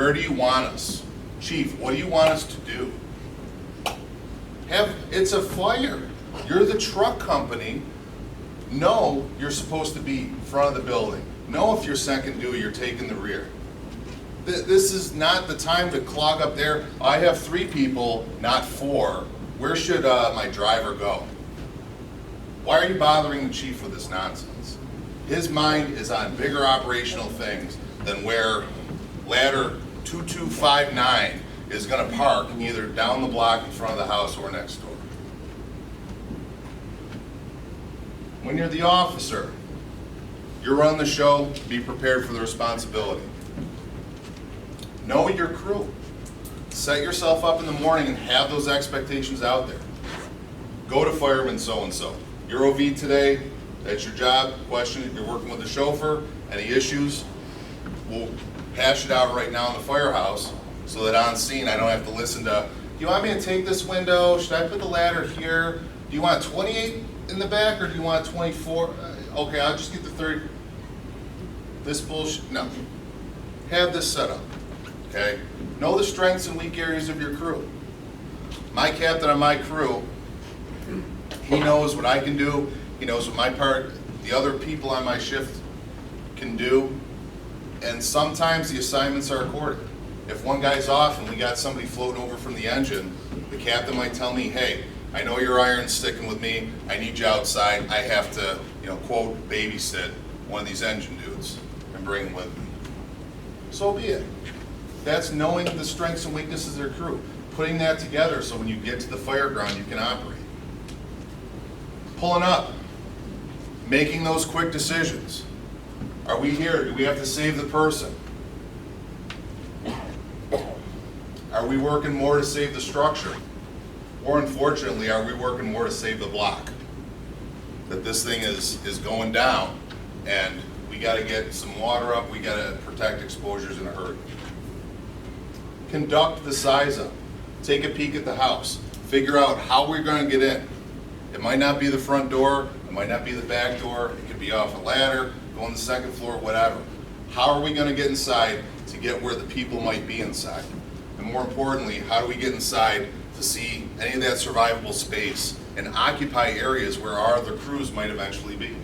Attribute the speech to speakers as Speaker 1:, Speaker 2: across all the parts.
Speaker 1: Where do you want us? Chief, what do you want us to do? It's a fire. You're the truck company. No, you're supposed to be in front of the building. No, if you're second due, you're taking the rear. This is not the time to clog up there. I have 3 people, not 4. Where should my driver go? Why are you bothering the chief with this nonsense? His mind is on bigger operational things than where ladder 2259 is going to park either down the block in front of the house or next door. When you're the officer, you're running the show, be prepared for the responsibility. Know your crew. Set yourself up in the morning and have those expectations out there. Go to fireman so-and-so. Your OV today, that's your job. Question, you're working with the chauffeur. Any issues, we'll hash it out right now in the firehouse so that on scene I don't have to listen to, do you want me to take this window? Should I put the ladder here? Do you want 28 in the back or do you want 24? Okay, I'll just get the 30. This bullshit, no. Have this set up, okay? Know the strengths and weak areas of your crew. My captain on my crew, he knows what I can do. He knows what my part, the other people on my shift can do. And sometimes the assignments are accorded. If one guy's off and we got somebody floating over from the engine, the captain might tell me, hey, I know your iron's sticking with me. I need you outside. I have to, quote, babysit one of these engine dudes and bring him with me. So be it. That's knowing the strengths and weaknesses of their crew. Putting that together so when you get to the fire ground, you can operate. Pulling up. Making those quick decisions. Are we here? Do we have to save the person? Are we working more to save the structure? Or unfortunately, are we working more to save the block? That this thing is going down and we got to get some water up, we got to protect exposures in a hurry. Conduct the size up. Take a peek at the house. Figure out how we're going to get in. It might not be the front door, it might not be the back door, it could be off a ladder, go on the second floor, whatever. How are we going to get inside to get where the people might be inside? And more importantly, how do we get inside to see any of that survivable space and occupy areas where our other crews might eventually be?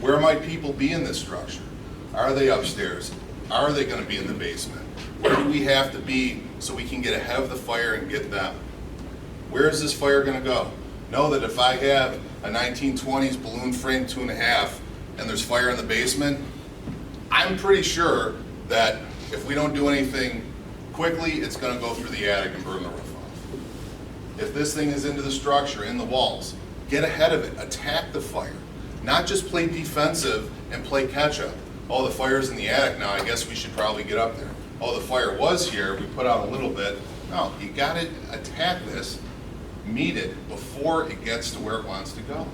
Speaker 1: Where might people be in this structure? Are they upstairs? Are they going to be in the basement? Where do we have to be so we can get ahead of the fire and get them? Where is this fire going to go? Know that if I have a 1920s balloon frame 2.5 and there's fire in the basement, I'm pretty sure that if we don't do anything quickly, it's going to go through the attic and burn the roof off. If this thing is into the structure, in the walls, get ahead of it, attack the fire. Not just play defensive and play catch up. Oh, the fire's in the attic now, I guess we should probably get up there. Oh, the fire was here, we put out a little bit. No, you got to attack this, meet it before it gets to where it wants to go.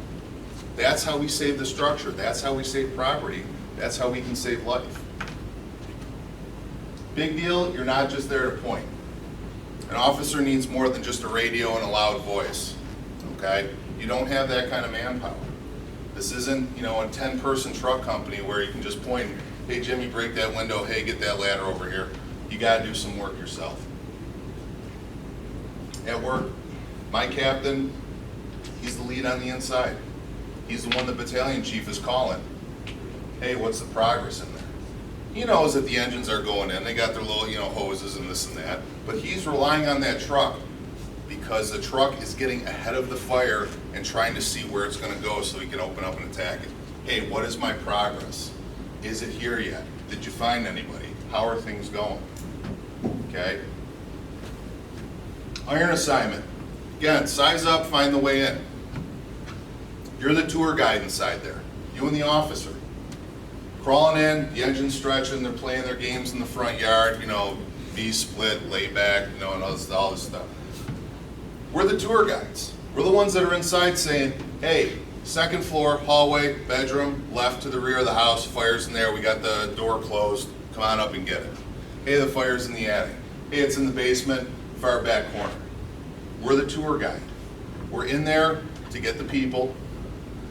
Speaker 1: That's how we save the structure. That's how we save property. That's how we can save life. Big deal, you're not just there to point. An officer needs more than just a radio and a loud voice, okay? You don't have that kind of manpower. This isn't, a 10-person truck company where you can just point, hey, Jimmy, break that window, hey, get that ladder over here. You gotta do some work yourself. At work, my captain, he's the lead on the inside. He's the one the battalion chief is calling. Hey, what's the progress in there? He knows that the engines are going in. They got their little, hoses and this and that. But he's relying on that truck because the truck is getting ahead of the fire and trying to see where it's going to go so he can open up and attack it. Hey, what is my progress? Is it here yet? Did you find anybody? How are things going? Okay. Iron assignment. Again, size up, find the way in. You're the tour guide inside there. You and the officer. Crawling in, the engine's stretching, they're playing their games in the front yard, V-split, lay back, and all this stuff. We're the tour guides. We're the ones that are inside saying, hey, second floor, hallway, bedroom, left to the rear of the house, fire's in there, we got the door closed, come on up and get it. Hey, the fire's in the attic. Hey, it's in the basement, far back corner. We're the tour guide. We're in there to get the people,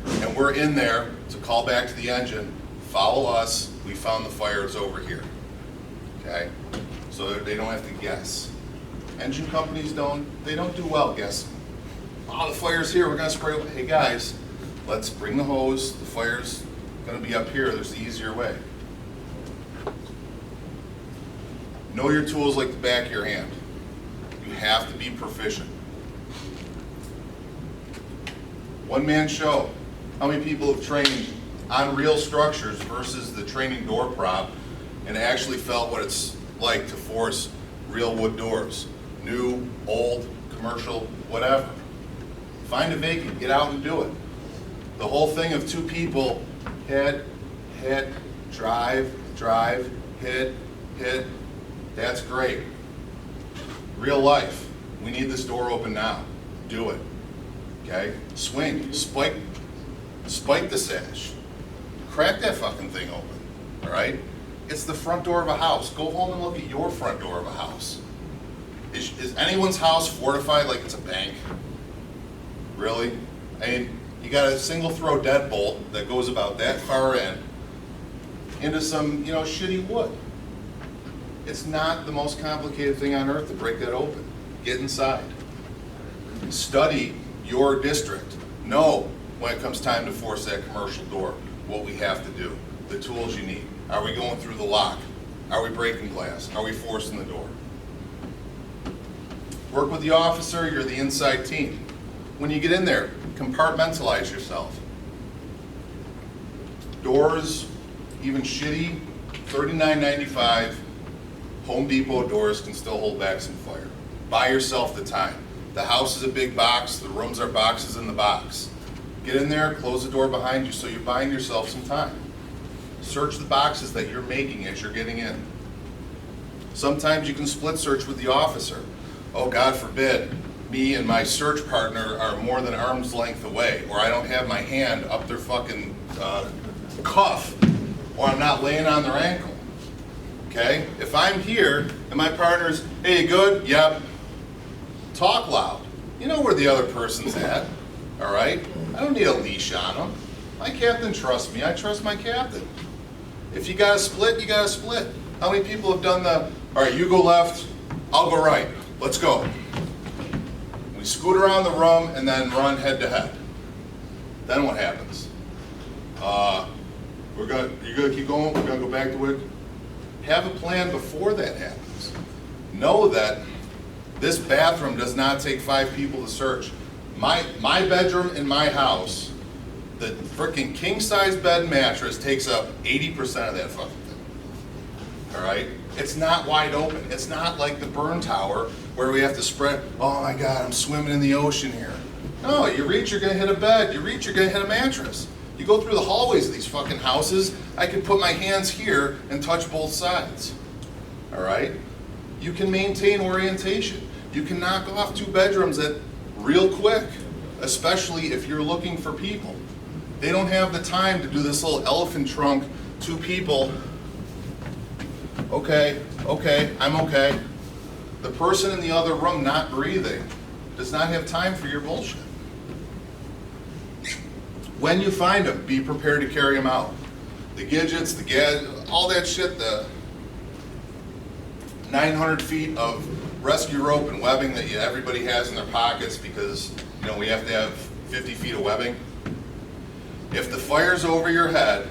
Speaker 1: and we're in there to call back to the engine, follow us, we found the fire, it's over here. Okay? so that they don't have to guess. Engine companies they don't do well guessing. Oh, the fire's here, we're gonna spray. Hey guys, let's bring the hose, the fire's gonna be up here, there's the easier way. Know your tools like the back of your hand. You have to be proficient. One-man show. How many people have trained on real structures versus the training door prop and actually felt what it's like to force real wood doors? New, old, commercial, whatever. Find a vacant, get out and do it. The whole thing of two people, hit, drive, hit, that's great. Real life, we need this door open now. Do it. Okay? Swing, spike the sash. Crack that fucking thing open. All right? It's the front door of a house. Go home and look at your front door of a house. Is anyone's house fortified like it's a bank? Really? I mean, you got a single throw deadbolt that goes about that far in into some, shitty wood. It's not the most complicated thing on earth to break that open. Get inside. Study your district. Know when it comes time to force that commercial door, what we have to do, the tools you need. Are we going through the lock? Are we breaking glass? Are we forcing the door? Work with the officer, you're the inside team. When you get in there, compartmentalize yourself. Doors, even shitty, $39.95, Home Depot doors can still hold back some fire. Buy yourself the time. The house is a big box, the rooms are boxes in the box. Get in there, close the door behind you so you're buying yourself some time. Search the boxes that you're making as you're getting in. Sometimes you can split search with the officer. Oh, God forbid, me and my search partner are more than arm's length away, or I don't have my hand up their fucking cuff, or I'm not laying on their ankle. Okay? If I'm here and my partner's, hey, you good? Yep. Talk loud. You know where the other person's at, all right? I don't need a leash on them. My captain trusts me. I trust my captain. If you got to split, you got to split. How many people have done all right, you go left, I'll go right. Let's go. We scoot around the room and then run head to head. Then what happens? You're gonna keep going, we're gonna go back to it. Have a plan before that happens. Know that this bathroom does not take 5 people to search. My bedroom in my house, the freaking king size bed mattress takes up 80% of that fucking thing. All right? It's not wide open. It's not like the burn tower where we have to spread, oh my God, I'm swimming in the ocean here. No, you reach, you're gonna hit a bed. You reach, you're gonna hit a mattress. You go through the hallways of these fucking houses, I can put my hands here and touch both sides. All right? You can maintain orientation. You can knock off 2 bedrooms real quick, especially if you're looking for people. They don't have the time to do this little elephant trunk, 2 people. Okay, I'm okay. The person in the other room not breathing does not have time for your bullshit. When you find them, be prepared to carry them out. The gadgets, all that shit, the 900 feet of rescue rope and webbing that everybody has in their pockets because we have to have 50 feet of webbing. If the fire's over your head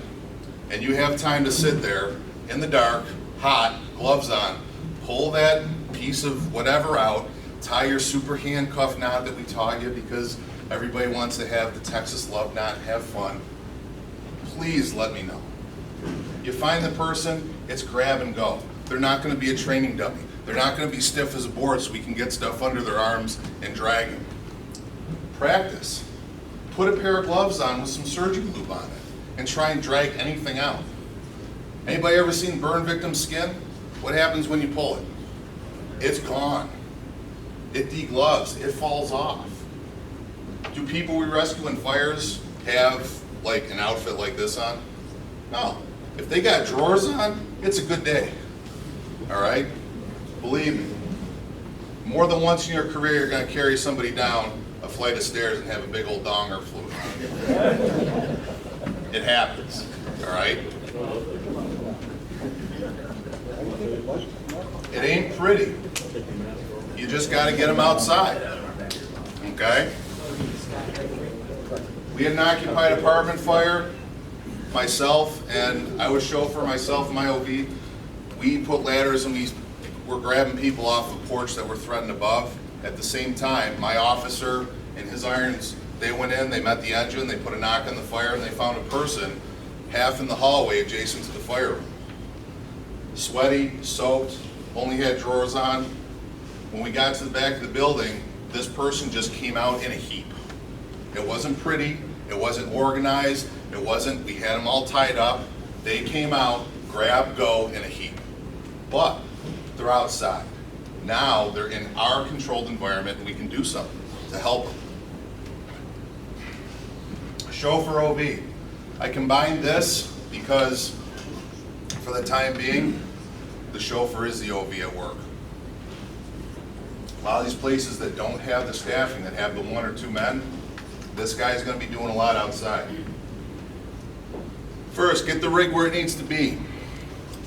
Speaker 1: and you have time to sit there in the dark, hot, gloves on, pull that piece of whatever out, tie your super handcuff knot that we taught you because everybody wants to have the Texas love knot, have fun. Please let me know. You find the person, it's grab and go. They're not going to be a training dummy. They're not going to be stiff as a board so we can get stuff under their arms and drag them. Practice. Put a pair of gloves on with some surgical lube on it and try and drag anything out. Anybody ever seen burn victim skin? What happens when you pull it? It's gone. It degloves. It falls off. Do people we rescue in fires have like an outfit like this on? No. If they got drawers on, it's a good day. All right? Believe me. More than once in your career, you're going to carry somebody down a flight of stairs and have a big old donger float on. It happens. All right? It ain't pretty. You just gotta get them outside, okay? We had an occupied apartment fire, myself, and I was chauffeur myself in my OV. We put ladders and we were grabbing people off the porch that were threatened above. At the same time, my officer and his irons, they went in, they met the engine, they put a knock on the fire, and they found a person half in the hallway adjacent to the fire room. Sweaty, soaked, only had drawers on. When we got to the back of the building, this person just came out in a heap. It wasn't pretty, it wasn't organized, we had them all tied up. They came out, grab, go in a heap. But they're outside. Now they're in our controlled environment and we can do something to help them. Chauffeur OV. I combined this because for the time being, the chauffeur is the OV at work. A lot of these places that don't have the staffing, that have the 1 or 2 men, this guy's gonna be doing a lot outside. First, get the rig where it needs to be.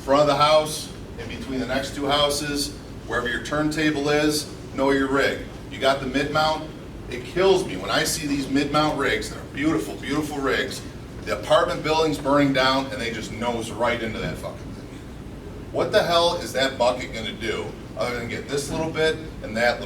Speaker 1: Front of the house, in between the next 2 houses, wherever your turntable is, know your rig. You got the mid-mount, it kills me when I see these mid-mount rigs that are beautiful, beautiful rigs. The apartment building's burning down and they just nose right into that fucking thing. What the hell is that bucket gonna do other than get this little bit and that little